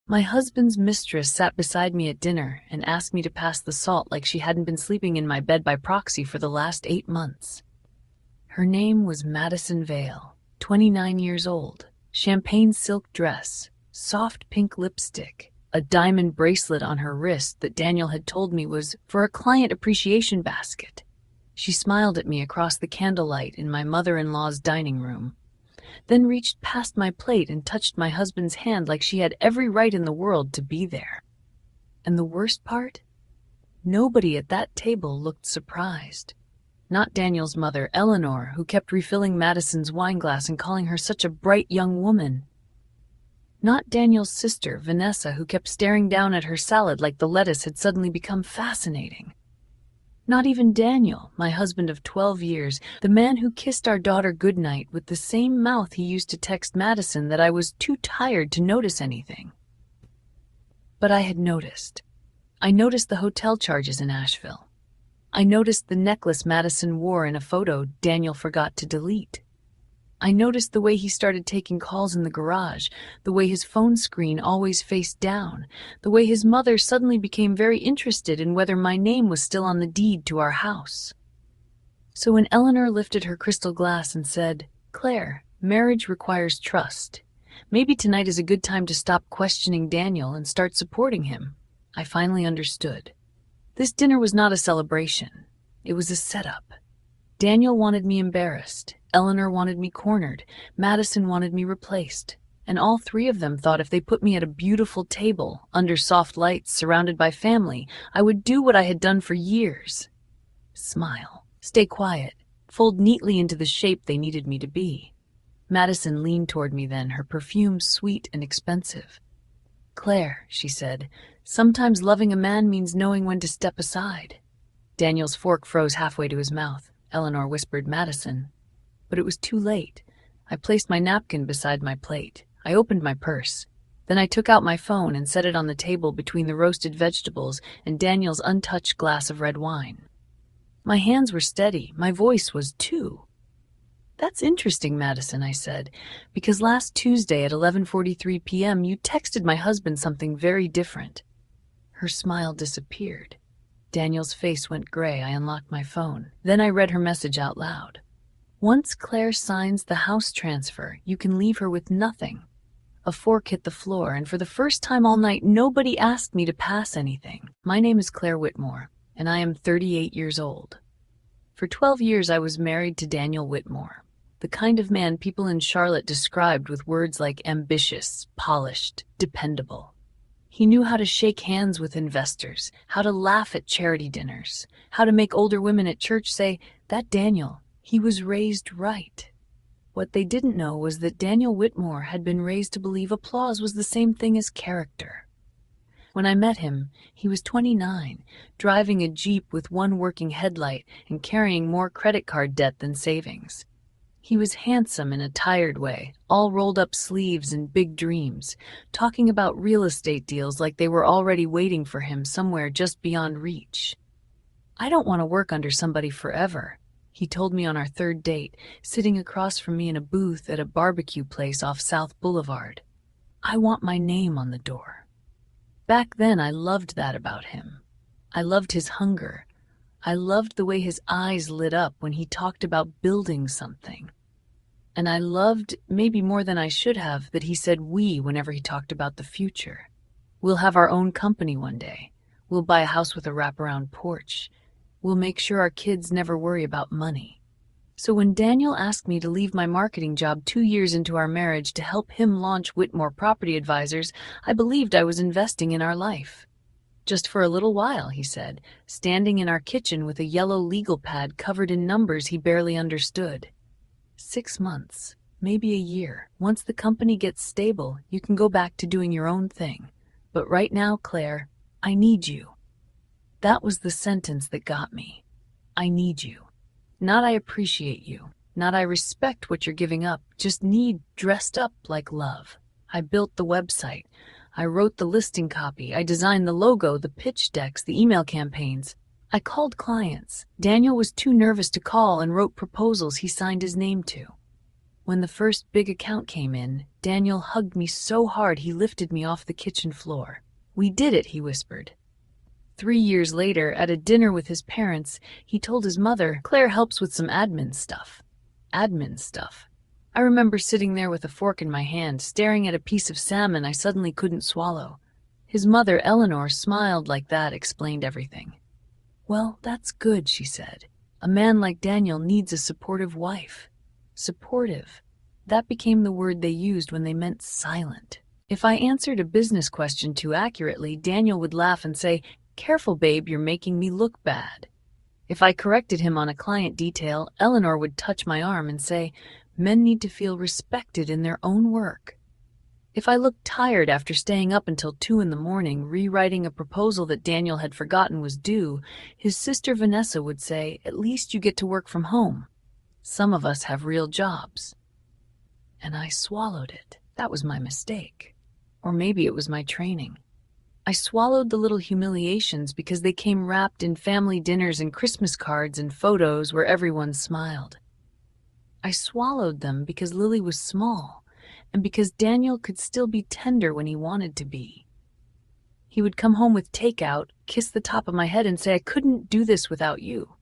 My husband's mistress sat beside me at dinner and asked me to pass the salt like she hadn't been sleeping in my bed by proxy for the last 8 months. Her name was Madison Vale, 29 years old, champagne silk dress, soft pink lipstick, a diamond bracelet on her wrist that Daniel had told me was for a client appreciation basket. She smiled at me across the candlelight in my mother-in-law's dining room, then reached past my plate and touched my husband's hand like she had every right in the world to be there. And the worst part? Nobody at that table looked surprised. Not Daniel's mother, Eleanor, who kept refilling Madison's wineglass and calling her such a bright young woman. Not Daniel's sister, Vanessa, who kept staring down at her salad like the lettuce had suddenly become fascinating. Not even Daniel, my husband of 12 years, the man who kissed our daughter goodnight with the same mouth he used to text Madison that I was too tired to notice anything. But I had noticed. I noticed the hotel charges in Asheville. I noticed the necklace Madison wore in a photo Daniel forgot to delete. I noticed the way he started taking calls in the garage, the way his phone screen always faced down, the way his mother suddenly became very interested in whether my name was still on the deed to our house. So when Eleanor lifted her crystal glass and said, "Claire, marriage requires trust. Maybe tonight is a good time to stop questioning Daniel and start supporting him," I finally understood. This dinner was not a celebration. It was a setup. Daniel wanted me embarrassed. Eleanor wanted me cornered. Madison wanted me replaced. And all three of them thought if they put me at a beautiful table, under soft lights, surrounded by family, I would do what I had done for years. Smile. Stay quiet. Fold neatly into the shape they needed me to be. Madison leaned toward me then, her perfume sweet and expensive. "Claire," she said, "sometimes loving a man means knowing when to step aside." Daniel's fork froze halfway to his mouth. Eleanor whispered Madison. But it was too late. I placed my napkin beside my plate. I opened my purse. Then I took out my phone and set it on the table between the roasted vegetables and Daniel's untouched glass of red wine. My hands were steady. My voice was too. "That's interesting, Madison," I said, "because last Tuesday at 11:43 p.m. you texted my husband something very different." Her smile disappeared. Daniel's face went gray. I unlocked my phone. Then I read her message out loud. "Once Claire signs the house transfer, you can leave her with nothing." A fork hit the floor, and for the first time all night, nobody asked me to pass anything. My name is Claire Whitmore, and I am 38 years old. For 12 years I was married to Daniel Whitmore, the kind of man people in Charlotte described with words like ambitious, polished, dependable. He knew how to shake hands with investors, how to laugh at charity dinners, how to make older women at church say, "That Daniel, he was raised right." What they didn't know was that Daniel Whitmore had been raised to believe applause was the same thing as character. When I met him, he was 29, driving a Jeep with one working headlight and carrying more credit card debt than savings. He was handsome in a tired way, all rolled up sleeves and big dreams, talking about real estate deals like they were already waiting for him somewhere just beyond reach. "I don't want to work under somebody forever," he told me on our third date, sitting across from me in a booth at a barbecue place off South Boulevard. "I want my name on the door." Back then I loved that about him. I loved his hunger. I loved the way his eyes lit up when he talked about building something. And I loved, maybe more than I should have, that he said "we" whenever he talked about the future. We'll have our own company one day. We'll buy a house with a wraparound porch. We'll make sure our kids never worry about money. So when Daniel asked me to leave my marketing job 2 years into our marriage to help him launch Whitmore Property Advisors, I believed I was investing in our life. "Just for a little while," he said, standing in our kitchen with a yellow legal pad covered in numbers he barely understood. 6 months, maybe a year. Once the company gets stable, you can go back to doing your own thing. But right now, Claire, I need you." That was the sentence that got me. I need you. Not I appreciate you. Not I respect what you're giving up. Just need dressed up like love. I built the website. I wrote the listing copy. I designed the logo, the pitch decks, the email campaigns. I called clients. Daniel was too nervous to call and wrote proposals he signed his name to. When the first big account came in, Daniel hugged me so hard he lifted me off the kitchen floor. "We did it," he whispered. 3 years later, at a dinner with his parents, he told his mother, "Claire helps with some admin stuff." Admin stuff. I remember sitting there with a fork in my hand, staring at a piece of salmon I suddenly couldn't swallow. His mother, Eleanor, smiled like that explained everything. "Well, that's good," she said. "A man like Daniel needs a supportive wife." Supportive. That became the word they used when they meant silent. If I answered a business question too accurately, Daniel would laugh and say, "Careful, babe, you're making me look bad." If I corrected him on a client detail, Eleanor would touch my arm and say, "Men need to feel respected in their own work." If I looked tired after staying up until 2 in the morning rewriting a proposal that Daniel had forgotten was due, his sister Vanessa would say, "At least you get to work from home. Some of us have real jobs." And I swallowed it. That was my mistake. Or maybe it was my training. I swallowed the little humiliations because they came wrapped in family dinners and Christmas cards and photos where everyone smiled. I swallowed them because Lily was small, and because Daniel could still be tender when he wanted to be. He would come home with takeout, kiss the top of my head and say, "I couldn't do this without you."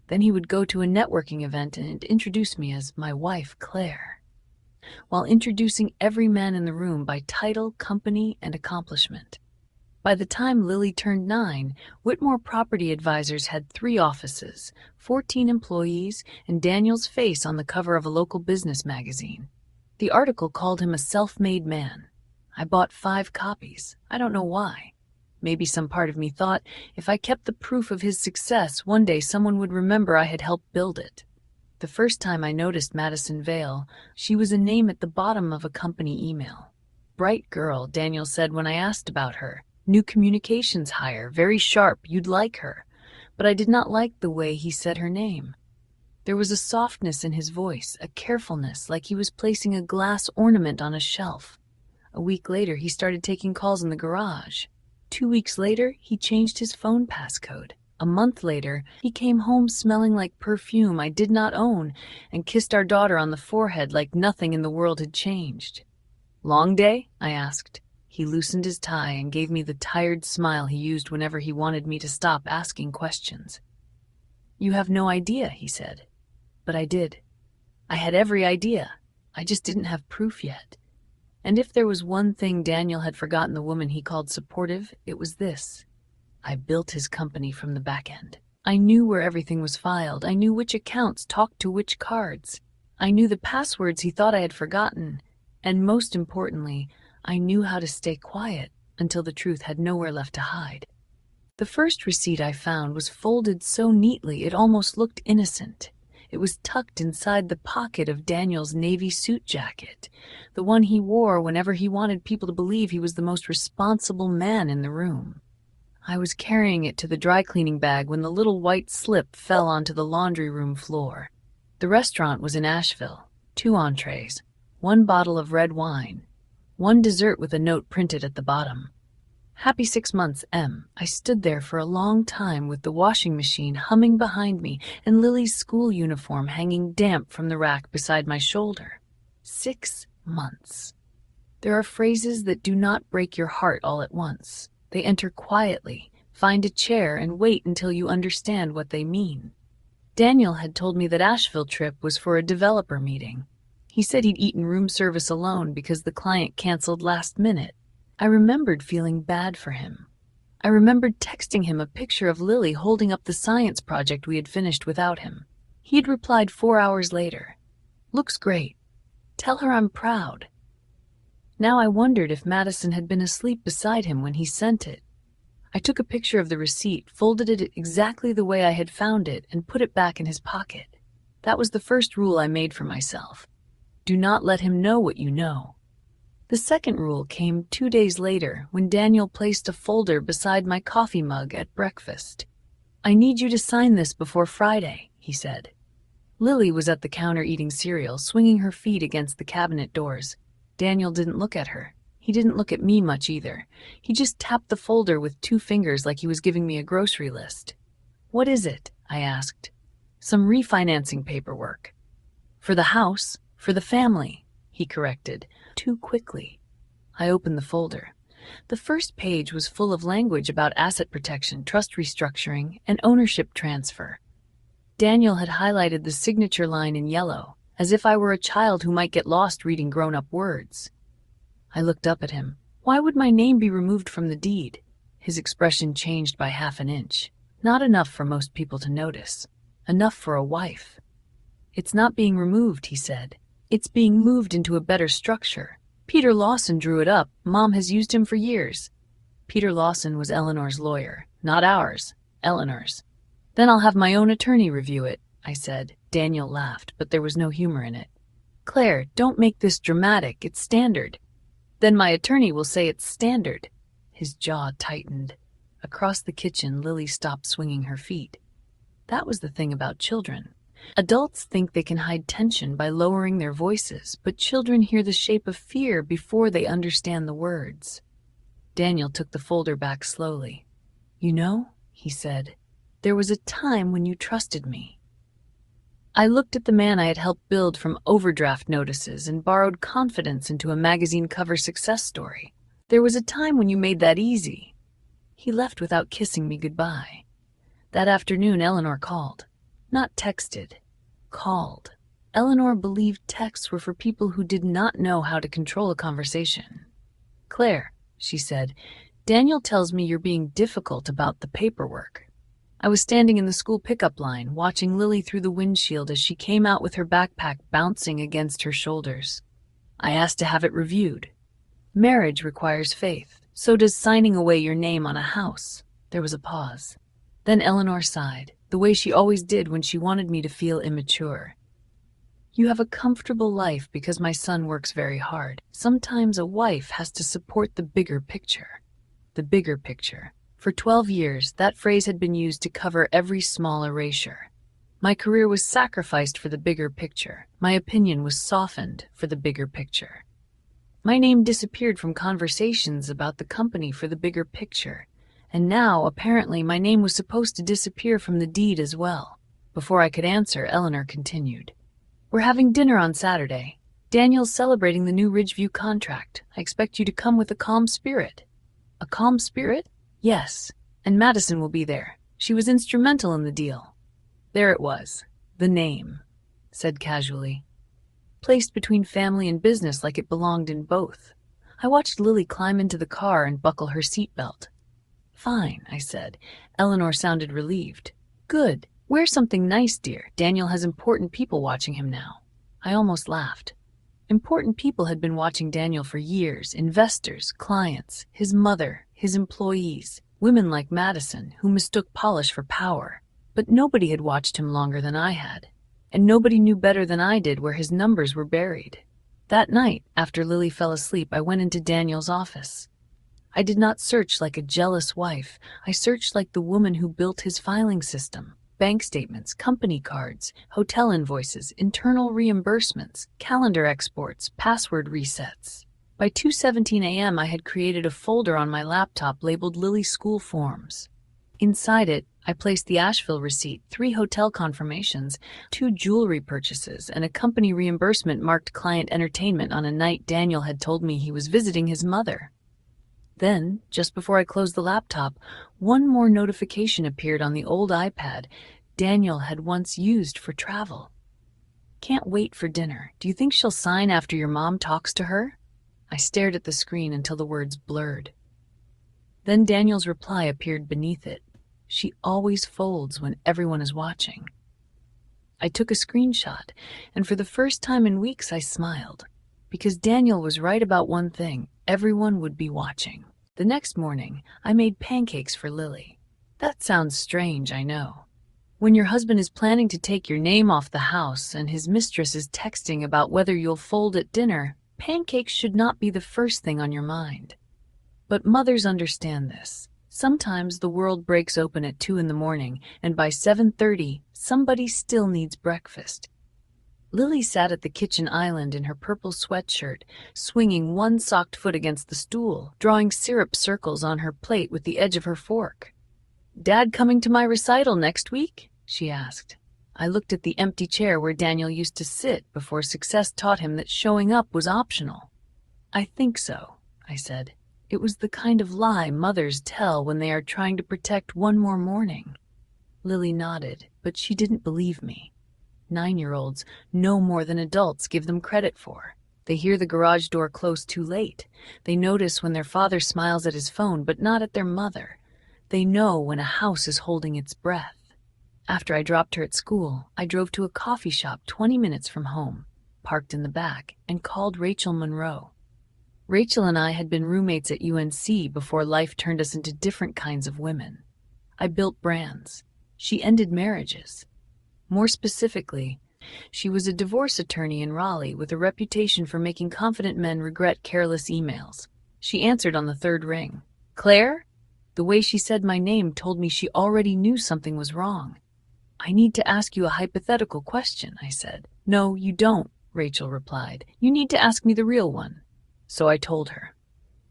Then he would go to a networking event and introduce me as my wife, Claire, while introducing every man in the room by title, company, and accomplishment. By the time Lily turned 9, Whitmore Property Advisors had 3 offices, 14 employees, and Daniel's face on the cover of a local business magazine. The article called him a self-made man. I bought 5 copies. I don't know why. Maybe some part of me thought if I kept the proof of his success, one day someone would remember I had helped build it. The first time I noticed Madison Vale, she was a name at the bottom of a company email. "Bright girl," Daniel said when I asked about her. "New communications hire, very sharp, you'd like her." But I did not like the way he said her name. There was a softness in his voice, a carefulness, like he was placing a glass ornament on a shelf. A week later, he started taking calls in the garage. 2 weeks later, he changed his phone passcode. A month later, he came home smelling like perfume I did not own and kissed our daughter on the forehead like nothing in the world had changed. "Long day?" I asked. He loosened his tie and gave me the tired smile he used whenever he wanted me to stop asking questions. "You have no idea," he said. But I did. I had every idea. I just didn't have proof yet. And if there was one thing Daniel had forgotten the woman he called supportive, it was this. I built his company from the back end. I knew where everything was filed. I knew which accounts talked to which cards. I knew the passwords he thought I had forgotten. And most importantly, I knew how to stay quiet until the truth had nowhere left to hide. The first receipt I found was folded so neatly it almost looked innocent. It was tucked inside the pocket of Daniel's navy suit jacket, the one he wore whenever he wanted people to believe he was the most responsible man in the room. I was carrying it to the dry cleaning bag when the little white slip fell onto the laundry room floor. The restaurant was in Asheville. 2 entrees, 1 bottle of red wine, 1 dessert with a note printed at the bottom. "Happy 6 months, M." I stood there for a long time with the washing machine humming behind me and Lily's school uniform hanging damp from the rack beside my shoulder. 6 months. There are phrases that do not break your heart all at once. They enter quietly, find a chair, and wait until you understand what they mean. Daniel had told me that Asheville trip was for a developer meeting. He said he'd eaten room service alone because the client canceled last minute. I remembered feeling bad for him. I remembered texting him a picture of Lily holding up the science project we had finished without him. He had replied 4 hours later. "Looks great. Tell her I'm proud." Now I wondered if Madison had been asleep beside him when he sent it. I took a picture of the receipt, folded it exactly the way I had found it, and put it back in his pocket. That was the first rule I made for myself. Do not let him know what you know. The second rule came 2 days later when Daniel placed a folder beside my coffee mug at breakfast. "I need you to sign this before Friday," he said. Lily was at the counter eating cereal, swinging her feet against the cabinet doors. Daniel didn't look at her. He didn't look at me much either. He just tapped the folder with 2 fingers like he was giving me a grocery list. "What is it?" I asked. "Some refinancing paperwork." "For the house?" For the family, he corrected, too quickly. I opened the folder. The first page was full of language about asset protection, trust restructuring, and ownership transfer. Daniel had highlighted the signature line in yellow, as if I were a child who might get lost reading grown-up words. I looked up at him. Why would my name be removed from the deed? His expression changed by half an inch. Not enough for most people to notice. Enough for a wife. It's not being removed, he said. It's being moved into a better structure. Peter Lawson drew it up. Mom has used him for years. Peter Lawson was Eleanor's lawyer, not ours, Eleanor's. Then I'll have my own attorney review it, I said. Daniel laughed, but there was no humor in it. Claire, don't make this dramatic. It's standard. Then my attorney will say it's standard. His jaw tightened. Across the kitchen, Lily stopped swinging her feet. That was the thing about children. Adults think they can hide tension by lowering their voices, but children hear the shape of fear before they understand the words. Daniel took the folder back slowly. You know, he said, there was a time when you trusted me. I looked at the man I had helped build from overdraft notices and borrowed confidence into a magazine cover success story. There was a time when you made that easy. He left without kissing me goodbye. That afternoon, Eleanor called. Not texted. Called. Eleanor believed texts were for people who did not know how to control a conversation. Claire, she said, Daniel tells me you're being difficult about the paperwork. I was standing in the school pickup line, watching Lily through the windshield as she came out with her backpack bouncing against her shoulders. I asked to have it reviewed. Marriage requires faith. So does signing away your name on a house. There was a pause. Then Eleanor sighed, the way she always did when she wanted me to feel immature. You have a comfortable life because my son works very hard. Sometimes a wife has to support the bigger picture. The bigger picture. For 12 years, that phrase had been used to cover every small erasure. My career was sacrificed for the bigger picture. My opinion was softened for the bigger picture. My name disappeared from conversations about the company for the bigger picture, and now, apparently, my name was supposed to disappear from the deed as well. Before I could answer, Eleanor continued. We're having dinner on Saturday. Daniel's celebrating the new Ridgeview contract. I expect you to come with a calm spirit. A calm spirit? Yes, and Madison will be there. She was instrumental in the deal. There it was, the name, said casually. Placed between family and business like it belonged in both. I watched Lily climb into the car and buckle her seatbelt. Fine, I said. Eleanor sounded relieved. Good. Wear something nice, dear. Daniel has important people watching him now. I almost laughed. Important people had been watching Daniel for years. Investors, clients, his mother, his employees, women like Madison, who mistook polish for power. But nobody had watched him longer than I had. And nobody knew better than I did where his numbers were buried. That night, after Lily fell asleep, I went into Daniel's office. I did not search like a jealous wife. I searched like the woman who built his filing system. Bank statements, company cards, hotel invoices, internal reimbursements, calendar exports, password resets. By 2:17 a.m., I had created a folder on my laptop labeled Lily School Forms. Inside it, I placed the Asheville receipt, 3 hotel confirmations, 2 jewelry purchases, and a company reimbursement marked client entertainment on a night Daniel had told me he was visiting his mother. Then, just before I closed the laptop, one more notification appeared on the old iPad Daniel had once used for travel. Can't wait for dinner. Do you think she'll sign after your mom talks to her? I stared at the screen until the words blurred. Then Daniel's reply appeared beneath it. She always folds when everyone is watching. I took a screenshot, and for the first time in weeks I smiled, because Daniel was right about one thing: everyone would be watching. The next morning, I made pancakes for Lily. That sounds strange, I know. When your husband is planning to take your name off the house and his mistress is texting about whether you'll fold at dinner, pancakes should not be the first thing on your mind. But mothers understand this. Sometimes the world breaks open at 2 a.m, and by 7:30, somebody still needs breakfast. Lily sat at the kitchen island in her purple sweatshirt, swinging one socked foot against the stool, drawing syrup circles on her plate with the edge of her fork. "Dad coming to my recital next week?" she asked. I looked at the empty chair where Daniel used to sit before success taught him that showing up was optional. I think so, I said. It was the kind of lie mothers tell when they are trying to protect one more morning. Lily nodded, but she didn't believe me. 9-year-olds know more than adults give them credit for. They hear the garage door close too late. They notice when their father smiles at his phone but not at their mother. They know when a house is holding its breath. After I dropped her at school, I drove to a coffee shop 20 minutes from home, parked in the back, and called Rachel Monroe. Rachel and I had been roommates at UNC before life turned us into different kinds of women. I built brands. She ended marriages. More specifically, she was a divorce attorney in Raleigh with a reputation for making confident men regret careless emails. She answered on the third ring. "Claire?" The way she said my name told me she already knew something was wrong. "I need to ask you a hypothetical question," I said. "No, you don't," Rachel replied. "You need to ask me the real one." So I told her.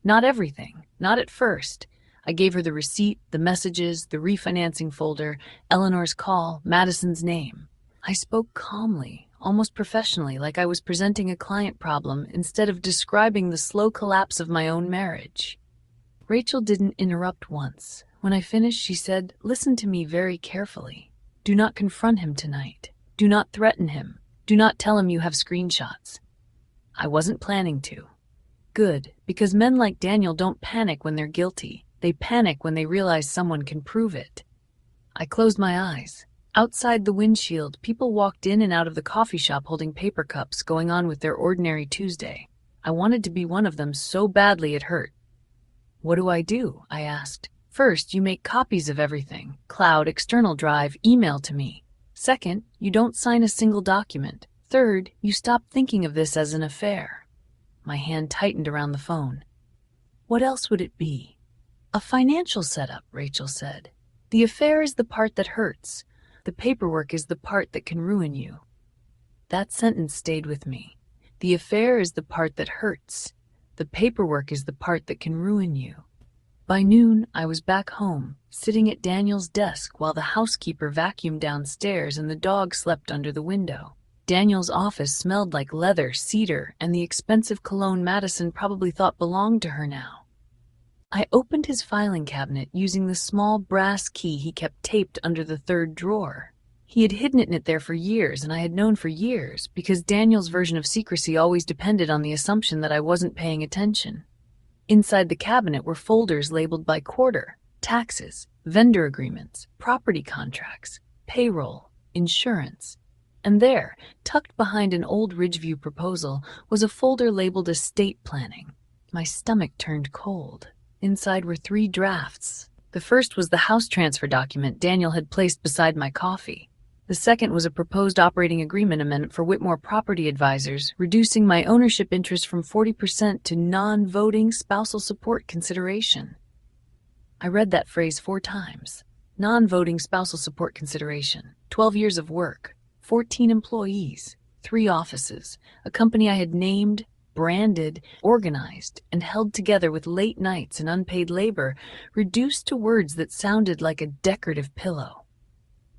Not everything, not at first. I gave her the receipt, the messages, the refinancing folder, Eleanor's call, Madison's name. I spoke calmly, almost professionally, like I was presenting a client problem instead of describing the slow collapse of my own marriage. Rachel didn't interrupt once. When I finished, she said, "Listen to me very carefully. Do not confront him tonight. Do not threaten him. Do not tell him you have screenshots." I wasn't planning to. Good, because men like Daniel don't panic when they're guilty. They panic when they realize someone can prove it. I closed my eyes. Outside the windshield, people walked in and out of the coffee shop holding paper cups, going on with their ordinary Tuesday. I wanted to be one of them so badly it hurt. "What do?" I asked. "First, you make copies of everything. Cloud, external drive, email to me. Second, you don't sign a single document. Third, you stop thinking of this as an affair." My hand tightened around the phone. "What else would it be?" "A financial setup," Rachel said. "The affair is the part that hurts. The paperwork is the part that can ruin you." That sentence stayed with me. The affair is the part that hurts. The paperwork is the part that can ruin you. By noon, I was back home, sitting at Daniel's desk while the housekeeper vacuumed downstairs and the dog slept under the window. Daniel's office smelled like leather, cedar, and the expensive cologne Madison probably thought belonged to her now. I opened his filing cabinet using the small brass key he kept taped under the third drawer. He had hidden it there for years, and I had known for years, because Daniel's version of secrecy always depended on the assumption that I wasn't paying attention. Inside the cabinet were folders labeled by quarter, taxes, vendor agreements, property contracts, payroll, insurance. And there, tucked behind an old Ridgeview proposal, was a folder labeled estate planning. My stomach turned cold. Inside were 3 drafts. The first was the house transfer document Daniel had placed beside my coffee. The second was a proposed operating agreement amendment for Whitmore Property Advisors, reducing my ownership interest from 40% to non-voting spousal support consideration. I read that phrase 4 times. Non-voting spousal support consideration. 12 years of work. 14 employees. 3 offices. A company I had named, branded, organized, and held together with late nights and unpaid labor, reduced to words that sounded like a decorative pillow.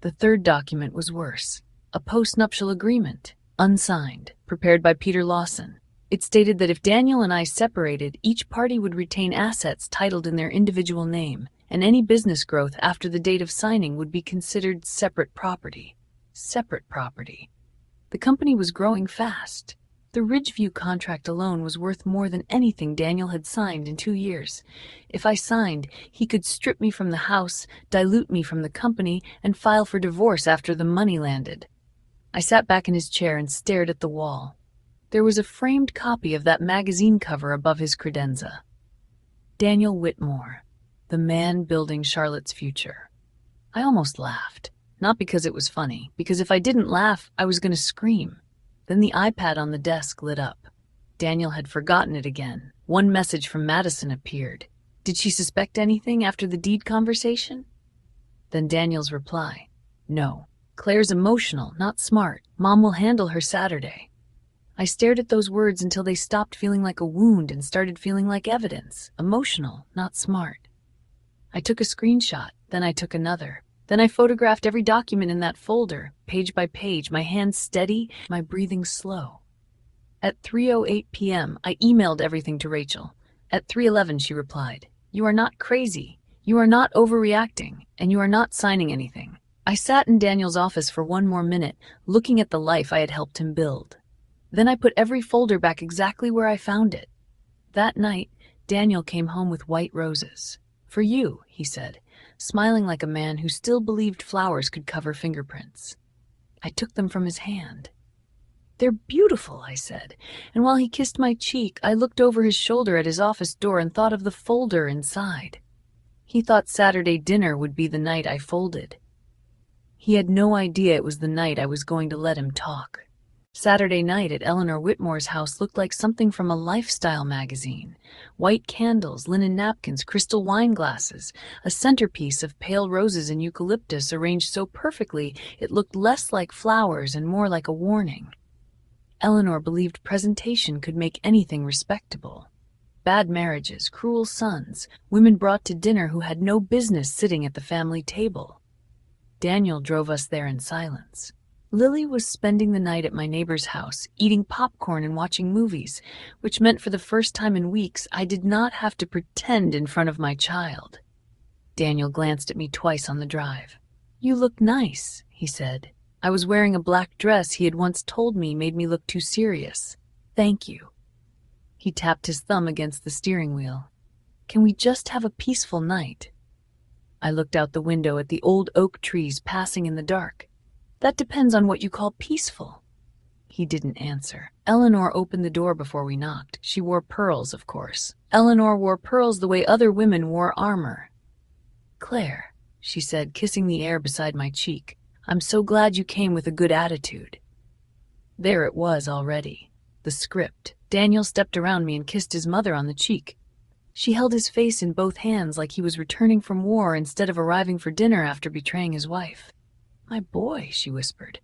The third document was worse. A post-nuptial agreement, unsigned, prepared by Peter Lawson. It stated that if Daniel and I separated, each party would retain assets titled in their individual name, and any business growth after the date of signing would be considered separate property. Separate property. The company was growing fast. The Ridgeview contract alone was worth more than anything Daniel had signed in 2 years. If I signed, he could strip me from the house, dilute me from the company, and file for divorce after the money landed. I sat back in his chair and stared at the wall. There was a framed copy of that magazine cover above his credenza. Daniel Whitmore, the man building Charlotte's future. I almost laughed. Not because it was funny, because if I didn't laugh, I was going to scream. Then the iPad on the desk lit up. Daniel had forgotten it again. One message from Madison appeared. Did she suspect anything after the deed conversation? Then Daniel's reply. No. Claire's emotional, not smart. Mom will handle her Saturday. I stared at those words until they stopped feeling like a wound and started feeling like evidence. Emotional, not smart. I took a screenshot, then I took another. Then I photographed every document in that folder, page by page, my hands steady, my breathing slow. At 3:08 p.m., I emailed everything to Rachel. At 3:11, she replied, "You are not crazy. You are not overreacting, and you are not signing anything." I sat in Daniel's office for one more minute, looking at the life I had helped him build. Then I put every folder back exactly where I found it. That night, Daniel came home with white roses. "For you," he said, smiling like a man who still believed flowers could cover fingerprints. I took them from his hand. "They're beautiful," I said, and while he kissed my cheek, I looked over his shoulder at his office door and thought of the folder inside. He thought Saturday dinner would be the night I folded. He had no idea it was the night I was going to let him talk. Saturday night at Eleanor Whitmore's house looked like something from a lifestyle magazine. White candles, linen napkins, crystal wine glasses, a centerpiece of pale roses and eucalyptus arranged so perfectly it looked less like flowers and more like a warning. Eleanor believed presentation could make anything respectable. Bad marriages, cruel sons, women brought to dinner who had no business sitting at the family table. Daniel drove us there in silence. Lily was spending the night at my neighbor's house, eating popcorn and watching movies, which meant for the first time in weeks I did not have to pretend in front of my child. Daniel glanced at me twice on the drive. "You look nice," he said. I was wearing a black dress he had once told me made me look too serious. "Thank you." He tapped his thumb against the steering wheel. "Can we just have a peaceful night?" I looked out the window at the old oak trees passing in the dark. "That depends on what you call peaceful." He didn't answer. Eleanor opened the door before we knocked. She wore pearls, of course. Eleanor wore pearls the way other women wore armor. "Claire," she said, kissing the air beside my cheek, "I'm so glad you came with a good attitude." There it was already. The script. Daniel stepped around me and kissed his mother on the cheek. She held his face in both hands like he was returning from war instead of arriving for dinner after betraying his wife. "My boy," she whispered.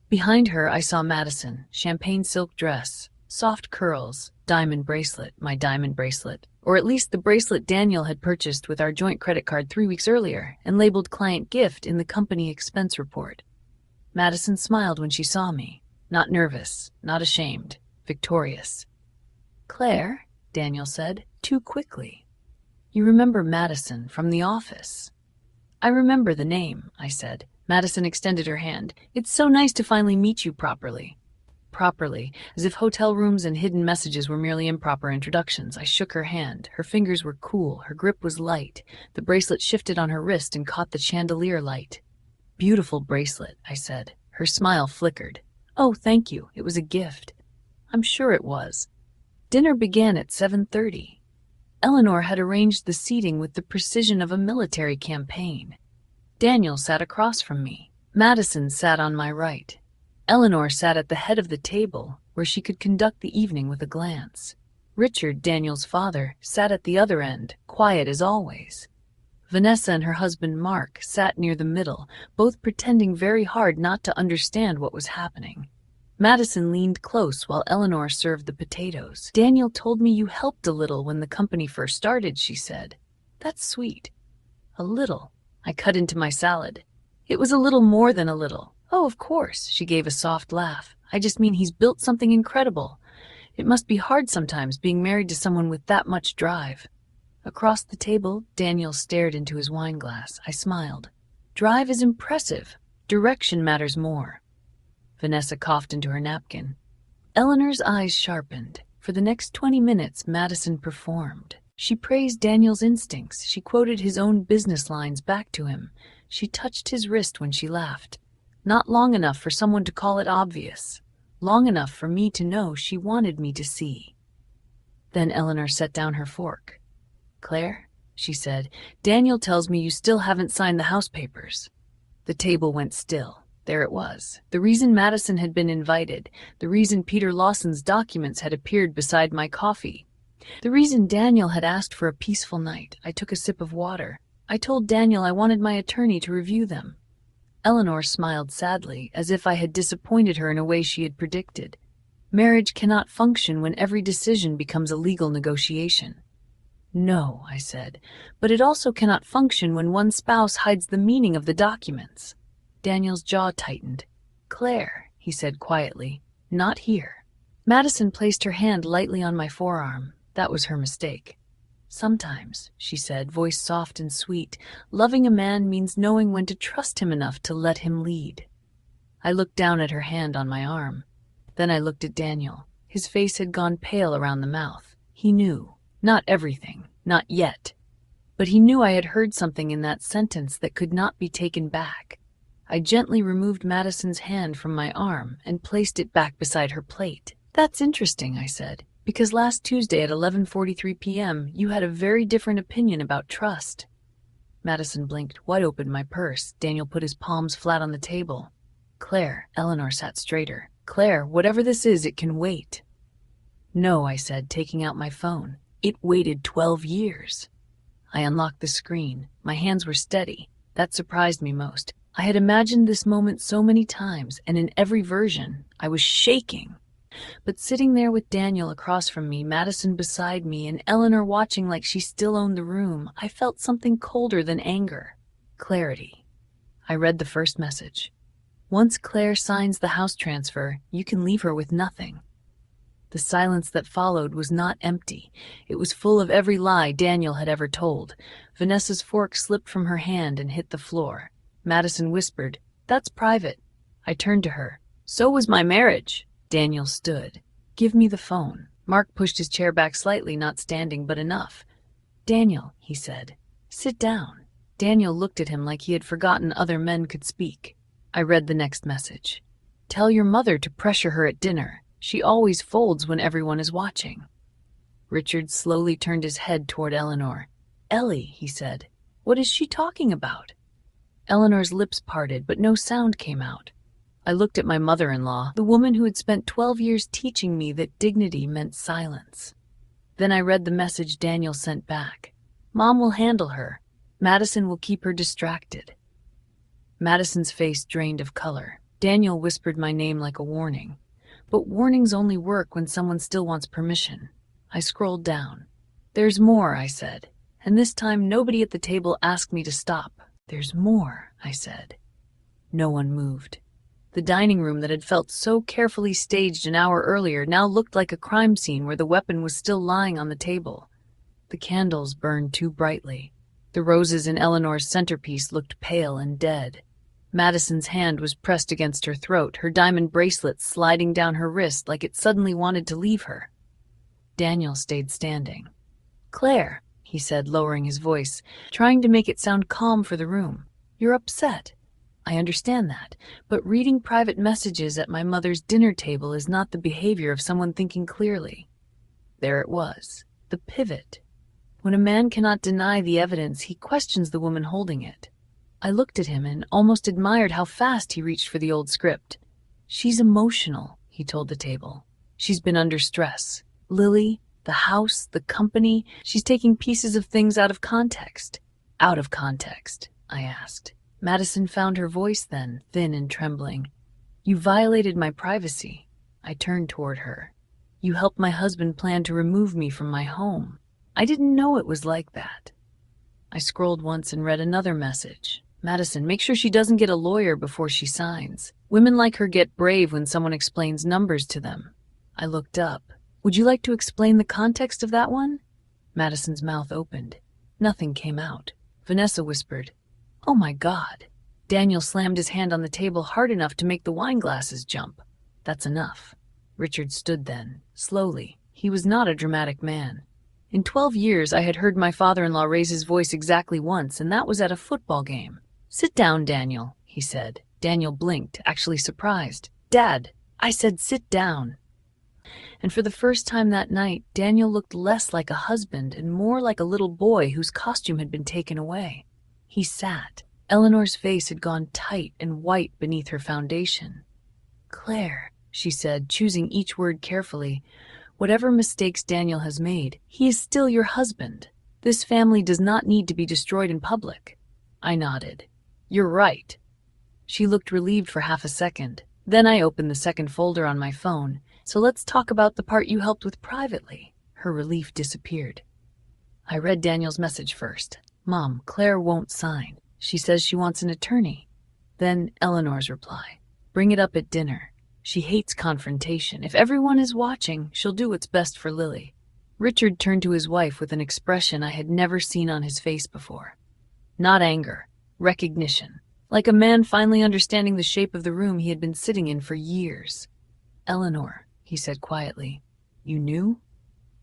Behind her, I saw Madison, champagne silk dress, soft curls, diamond bracelet, my diamond bracelet, or at least the bracelet Daniel had purchased with our joint credit card 3 weeks earlier and labeled client gift in the company expense report. Madison smiled when she saw me, not nervous, not ashamed, victorious. "Claire," Daniel said, too quickly. "You remember Madison from the office?" "I remember the name," I said. Madison extended her hand. "It's so nice to finally meet you properly." Properly, as if hotel rooms and hidden messages were merely improper introductions. I shook her hand. Her fingers were cool. Her grip was light. The bracelet shifted on her wrist and caught the chandelier light. "Beautiful bracelet," I said. Her smile flickered. "Oh, thank you. It was a gift." I'm sure it was. Dinner began at 7:30. Eleanor had arranged the seating with the precision of a military campaign. Daniel sat across from me. Madison sat on my right. Eleanor sat at the head of the table, where she could conduct the evening with a glance. Richard, Daniel's father, sat at the other end, quiet as always. Vanessa and her husband Mark sat near the middle, both pretending very hard not to understand what was happening. Madison leaned close while Eleanor served the potatoes. "Daniel told me you helped a little when the company first started," she said. "That's sweet." "A little." I cut into my salad. "It was a little more than a little." "Oh, of course," she gave a soft laugh. "I just mean he's built something incredible. It must be hard sometimes being married to someone with that much drive." Across the table, Daniel stared into his wine glass. I smiled. "Drive is impressive. Direction matters more." Vanessa coughed into her napkin. Eleanor's eyes sharpened. For the next 20 minutes, Madison performed. She praised Daniel's instincts. She quoted his own business lines back to him. She touched his wrist when she laughed. Not long enough for someone to call it obvious. Long enough for me to know she wanted me to see. Then Eleanor set down her fork. "Claire," she said, "Daniel tells me you still haven't signed the house papers." The table went still. There it was. The reason Madison had been invited. The reason Peter Lawson's documents had appeared beside my coffee. The reason Daniel had asked for a peaceful night. I took a sip of water. I told Daniel I wanted my attorney to review them. Eleanor smiled sadly, as if I had disappointed her in a way she had predicted. Marriage cannot function when every decision becomes a legal negotiation. No, I said, but it also cannot function when one spouse hides the meaning of the documents. Daniel's jaw tightened. Claire, he said quietly, not here. Madison placed her hand lightly on my forearm. That was her mistake. Sometimes, she said, voice soft and sweet, loving a man means knowing when to trust him enough to let him lead. I looked down at her hand on my arm. Then I looked at Daniel. His face had gone pale around the mouth. He knew. Not everything. Not yet. But he knew I had heard something in that sentence that could not be taken back. I gently removed Madison's hand from my arm and placed it back beside her plate. That's interesting, I said, because last Tuesday at 11:43 p.m. you had a very different opinion about trust. Madison blinked, wide open my purse. Daniel put his palms flat on the table. Claire, Eleanor sat straighter. Claire, whatever this is, it can wait. No, I said, taking out my phone. It waited 12 years. I unlocked the screen. My hands were steady. That surprised me most. I had imagined this moment so many times, and in every version, I was shaking. But sitting there with Daniel across from me, Madison beside me, and Eleanor watching like she still owned the room, I felt something colder than anger. Clarity. I read the first message. Once Claire signs the house transfer, you can leave her with nothing. The silence that followed was not empty. It was full of every lie Daniel had ever told. Vanessa's fork slipped from her hand and hit the floor. Madison whispered, "That's private." I turned to her. "So was my marriage." Daniel stood. "Give me the phone." Mark pushed his chair back slightly, not standing, but enough. "Daniel," he said, "sit down." Daniel looked at him like he had forgotten other men could speak. I read the next message. "Tell your mother to pressure her at dinner. She always folds when everyone is watching." Richard slowly turned his head toward Eleanor. "Ellie," he said, "what is she talking about?" Eleanor's lips parted, but no sound came out. I looked at my mother-in-law, the woman who had spent 12 years teaching me that dignity meant silence. Then I read the message Daniel sent back. "Mom will handle her. Madison will keep her distracted." Madison's face drained of color. Daniel whispered my name like a warning. But warnings only work when someone still wants permission. I scrolled down. "There's more," I said, and this time nobody at the table asked me to stop. "There's more," I said. No one moved. The dining room that had felt so carefully staged an hour earlier now looked like a crime scene where the weapon was still lying on the table. The candles burned too brightly. The roses in Eleanor's centerpiece looked pale and dead. Madison's hand was pressed against her throat, her diamond bracelet sliding down her wrist like it suddenly wanted to leave her. Daniel stayed standing. "Claire," he said, lowering his voice, trying to make it sound calm for the room, "you're upset. I understand that, but reading private messages at my mother's dinner table is not the behavior of someone thinking clearly." There it was, the pivot. When a man cannot deny the evidence, he questions the woman holding it. I looked at him and almost admired how fast he reached for the old script. "She's emotional," he told the table. "She's been under stress. Lily, the house, the company, she's taking pieces of things out of context." "Out of context?" I asked. Madison found her voice then, thin and trembling. "You violated my privacy." I turned toward her. "You helped my husband plan to remove me from my home. I didn't know it was like that." I scrolled once and read another message. "Madison, make sure she doesn't get a lawyer before she signs. Women like her get brave when someone explains numbers to them." I looked up. "Would you like to explain the context of that one?" Madison's mouth opened. Nothing came out. Vanessa whispered, "Oh my God." Daniel slammed his hand on the table hard enough to make the wine glasses jump. "That's enough." Richard stood then, slowly. He was not a dramatic man. In 12 years, I had heard my father-in-law raise his voice exactly once, and that was at a football game. "Sit down, Daniel," he said. Daniel blinked, actually surprised. "Dad," I said, "sit down." And for the first time that night, Daniel looked less like a husband and more like a little boy whose costume had been taken away. He sat. Eleanor's face had gone tight and white beneath her foundation. "Claire," she said, choosing each word carefully, "whatever mistakes Daniel has made, he is still your husband. This family does not need to be destroyed in public." I nodded. "You're right." She looked relieved for half a second. Then I opened the second folder on my phone. "So let's talk about the part you helped with privately." Her relief disappeared. I read Daniel's message first. Mom, Claire won't sign. She says she wants an attorney. Then Eleanor's reply. Bring it up at dinner. She hates confrontation. If everyone is watching, she'll do what's best for Lily. Richard turned to his wife with an expression I had never seen on his face before. Not anger, recognition. Like a man finally understanding the shape of the room he had been sitting in for years. Eleanor, he said quietly. You knew?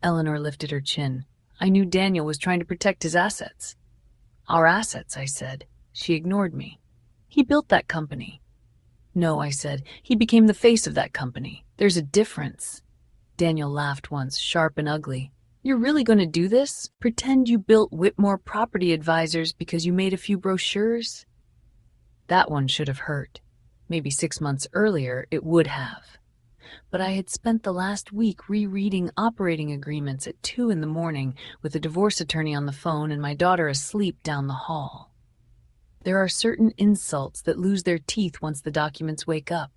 Eleanor lifted her chin. I knew Daniel was trying to protect his assets. Our assets, I said. She ignored me. He built that company. No, I said. He became the face of that company. There's a difference. Daniel laughed once, sharp and ugly. You're really going to do this? Pretend you built Whitmore Property Advisors because you made a few brochures? That one should have hurt. Maybe 6 months earlier, it would have. But I had spent the last week rereading operating agreements at 2 a.m. with a divorce attorney on the phone and my daughter asleep down the hall. There are certain insults that lose their teeth once the documents wake up.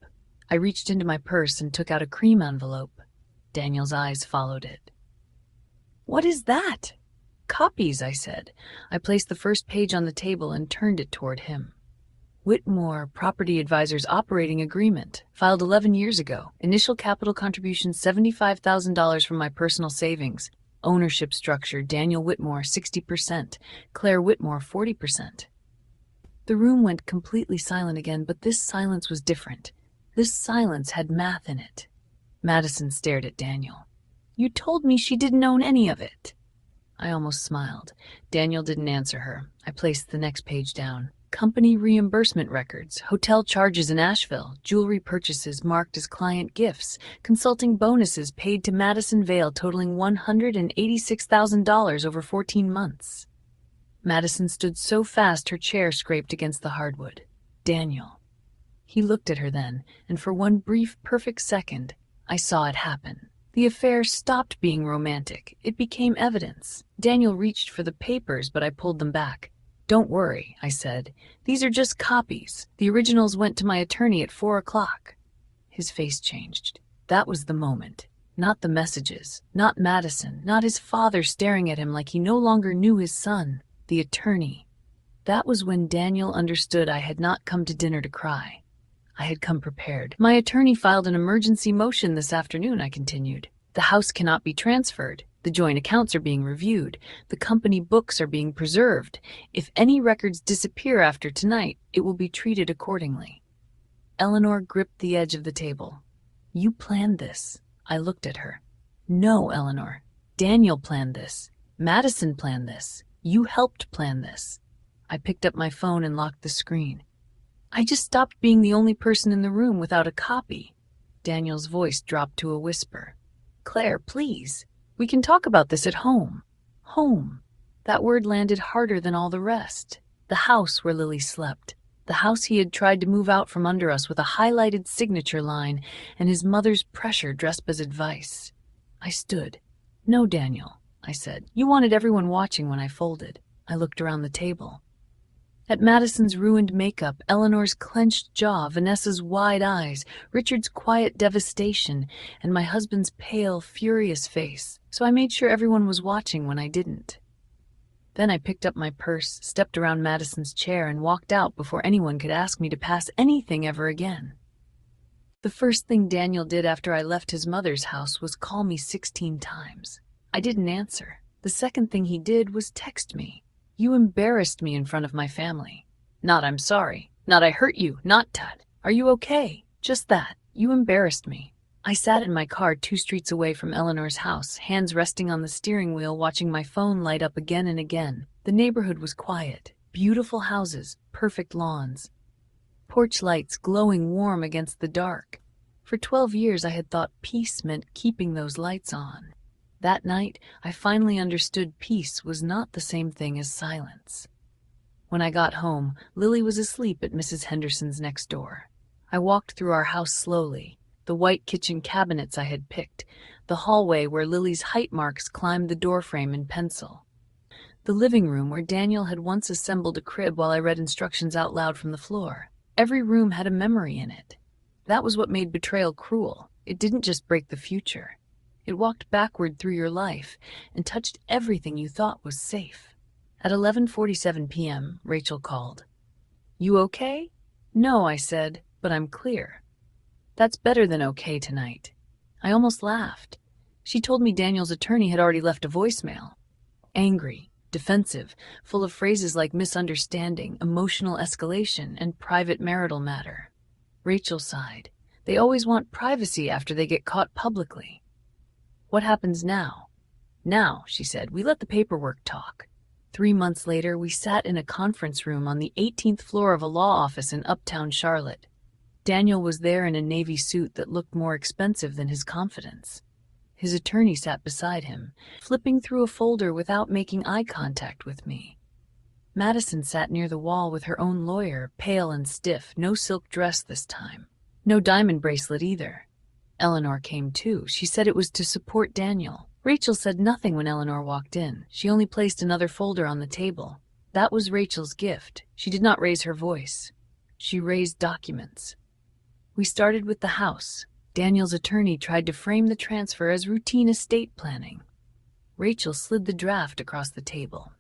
I reached into my purse and took out a cream envelope. Daniel's eyes followed it. What is that? Copies, I said. I placed the first page on the table and turned it toward him. Whitmore Property Advisors Operating Agreement, filed 11 years ago. Initial capital contribution $75,000 from my personal savings. Ownership structure, Daniel Whitmore 60%, Claire Whitmore 40%. The room went completely silent again, but this silence was different. This silence had math in it. Madison stared at Daniel. You told me she didn't own any of it. I almost smiled. Daniel didn't answer her. I placed the next page down. Company reimbursement records, hotel charges in Asheville, jewelry purchases marked as client gifts, consulting bonuses paid to Madison Vale totaling $186,000 over 14 months. Madison stood so fast her chair scraped against the hardwood. Daniel. He looked at her then, and for one brief, perfect second, I saw it happen. The affair stopped being romantic. It became evidence. Daniel reached for the papers, but I pulled them back. Don't worry, I said. These are just copies. The originals went to my attorney at 4 o'clock. His face changed. That was the moment. Not the messages, not Madison, not his father staring at him like he no longer knew his son. The attorney. That was when Daniel understood I had not come to dinner to cry. I had come prepared. My attorney filed an emergency motion this afternoon, I continued. The house cannot be transferred. The joint accounts are being reviewed. The company books are being preserved. If any records disappear after tonight, it will be treated accordingly. Eleanor gripped the edge of the table. You planned this. I looked at her. No, Eleanor. Daniel planned this. Madison planned this. You helped plan this. I picked up my phone and locked the screen. I just stopped being the only person in the room without a copy. Daniel's voice dropped to a whisper. Claire, please. We can talk about this at home. Home. That word landed harder than all the rest. The house where Lily slept. The house he had tried to move out from under us with a highlighted signature line and his mother's pressure dressed as advice. I stood. No, Daniel, I said. You wanted everyone watching when I folded. I looked around the table. At Madison's ruined makeup, Eleanor's clenched jaw, Vanessa's wide eyes, Richard's quiet devastation, and my husband's pale, furious face, so I made sure everyone was watching when I didn't. Then I picked up my purse, stepped around Madison's chair, and walked out before anyone could ask me to pass anything ever again. The first thing Daniel did after I left his mother's house was call me 16 times. I didn't answer. The second thing he did was text me. You embarrassed me in front of my family. Not I'm sorry. Not I hurt you. Not Tut. Are you okay? Just that. You embarrassed me. I sat in my car 2 streets away from Eleanor's house, hands resting on the steering wheel, watching my phone light up again and again. The neighborhood was quiet. Beautiful houses, perfect lawns. Porch lights glowing warm against the dark. For 12 years I had thought peace meant keeping those lights on. That night, I finally understood peace was not the same thing as silence. When I got home, Lily was asleep at Mrs. Henderson's next door. I walked through our house slowly, the white kitchen cabinets I had picked, the hallway where Lily's height marks climbed the doorframe in pencil, the living room where Daniel had once assembled a crib while I read instructions out loud from the floor. Every room had a memory in it. That was what made betrayal cruel. It didn't just break the future. It walked backward through your life and touched everything you thought was safe. At 11:47 p.m., Rachel called. "You okay?" "No," I said, "but I'm clear." "That's better than okay tonight." I almost laughed. She told me Daniel's attorney had already left a voicemail. Angry, defensive, full of phrases like misunderstanding, emotional escalation, and private marital matter. Rachel sighed. They always want privacy after they get caught publicly. "What happens now?" "Now," she said, "we let the paperwork talk." 3 months later, we sat in a conference room on the 18th floor of a law office in uptown Charlotte. Daniel was there in a navy suit that looked more expensive than his confidence. His attorney sat beside him, flipping through a folder without making eye contact with me. Madison sat near the wall with her own lawyer, pale and stiff, no silk dress this time. No diamond bracelet either. Eleanor came too. She said it was to support Daniel. Rachel said nothing when Eleanor walked in. She only placed another folder on the table. That was Rachel's gift. She did not raise her voice. She raised documents. We started with the house. Daniel's attorney tried to frame the transfer as routine estate planning. Rachel slid the draft across the table.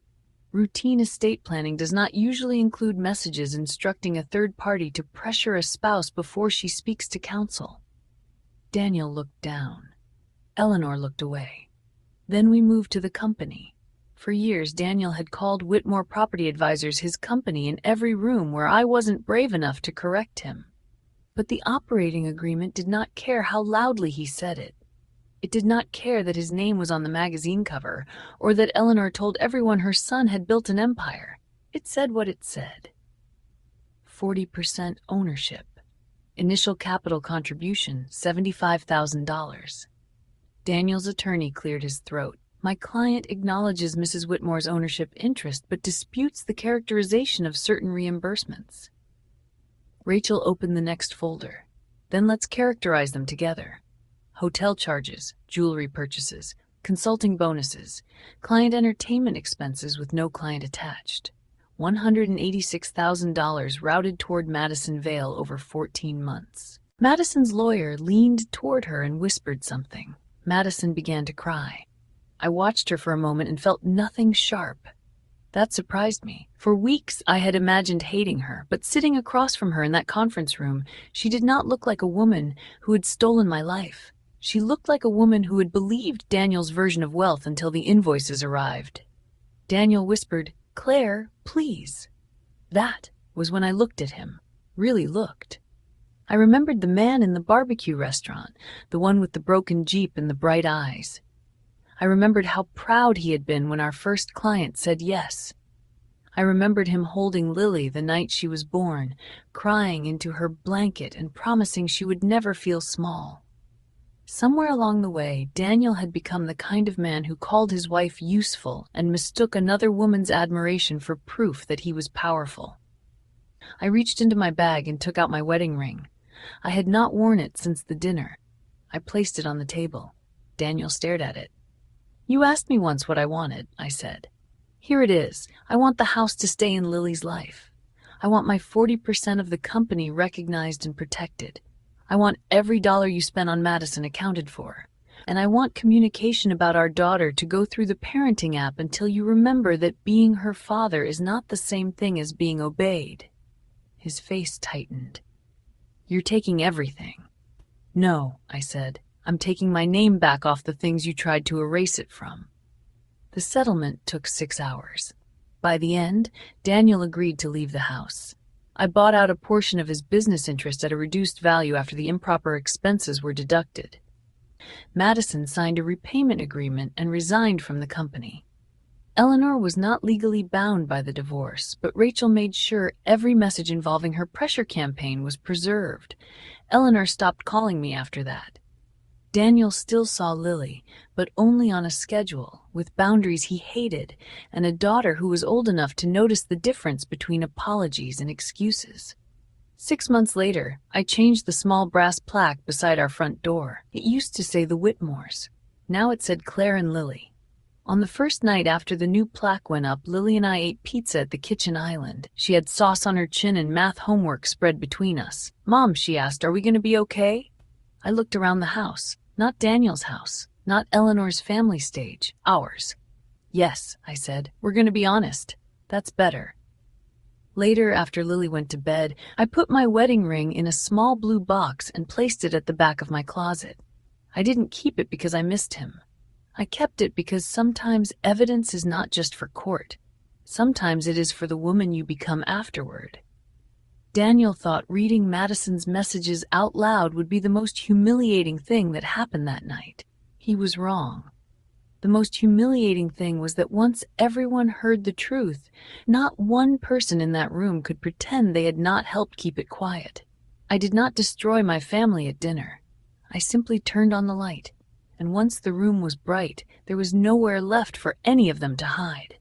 Routine estate planning does not usually include messages instructing a third party to pressure a spouse before she speaks to counsel. Daniel looked down. Eleanor looked away. Then we moved to the company. For years, Daniel had called Whitmore Property Advisors his company in every room where I wasn't brave enough to correct him. But the operating agreement did not care how loudly he said it. It did not care that his name was on the magazine cover, or that Eleanor told everyone her son had built an empire. It said what it said. 40% ownership. Initial capital contribution, $75,000. Daniel's attorney cleared his throat. My client acknowledges Mrs. Whitmore's ownership interest, but disputes the characterization of certain reimbursements. Rachel opened the next folder. Then let's characterize them together. Hotel charges, jewelry purchases, consulting bonuses, client entertainment expenses with no client attached. $186,000 routed toward Madison Vale over 14 months. Madison's lawyer leaned toward her and whispered something. Madison began to cry. I watched her for a moment and felt nothing sharp. That surprised me. For weeks I had imagined hating her, but sitting across from her in that conference room, she did not look like a woman who had stolen my life. She looked like a woman who had believed Daniel's version of wealth until the invoices arrived. Daniel whispered, "Claire, please." That was when I looked at him. Really looked. I remembered the man in the barbecue restaurant, the one with the broken Jeep and the bright eyes. I remembered how proud he had been when our first client said yes. I remembered him holding Lily the night she was born, crying into her blanket and promising she would never feel small. Somewhere along the way, Daniel had become the kind of man who called his wife useful and mistook another woman's admiration for proof that he was powerful. I reached into my bag and took out my wedding ring. I had not worn it since the dinner. I placed it on the table. Daniel stared at it. "You asked me once what I wanted," I said. "Here it is. I want the house to stay in Lily's life. I want my 40% of the company recognized and protected. I want every dollar you spend on Madison accounted for. And I want communication about our daughter to go through the parenting app until you remember that being her father is not the same thing as being obeyed." His face tightened. "You're taking everything." "No," I said. "I'm taking my name back off the things you tried to erase it from." The settlement took 6 hours. By the end, Daniel agreed to leave the house. I bought out a portion of his business interest at a reduced value after the improper expenses were deducted. Madison signed a repayment agreement and resigned from the company. Eleanor was not legally bound by the divorce, but Rachel made sure every message involving her pressure campaign was preserved. Eleanor stopped calling me after that. Daniel still saw Lily, but only on a schedule, with boundaries he hated, and a daughter who was old enough to notice the difference between apologies and excuses. 6 months later, I changed the small brass plaque beside our front door. It used to say the Whitmores. Now it said Claire and Lily. On the first night after the new plaque went up, Lily and I ate pizza at the kitchen island. She had sauce on her chin and math homework spread between us. "Mom," she asked, "are we going to be okay?" I looked around the house. Not Daniel's house. Not Eleanor's family stage, ours. Yes, I said, we're going to be honest. That's better. Later, after Lily went to bed, I put my wedding ring in a small blue box and placed it at the back of my closet. I didn't keep it because I missed him. I kept it because sometimes evidence is not just for court. Sometimes it is for the woman you become afterward. Daniel thought reading Madison's messages out loud would be the most humiliating thing that happened that night. He was wrong. The most humiliating thing was that once everyone heard the truth, not one person in that room could pretend they had not helped keep it quiet. I did not destroy my family at dinner. I simply turned on the light, and once the room was bright, there was nowhere left for any of them to hide.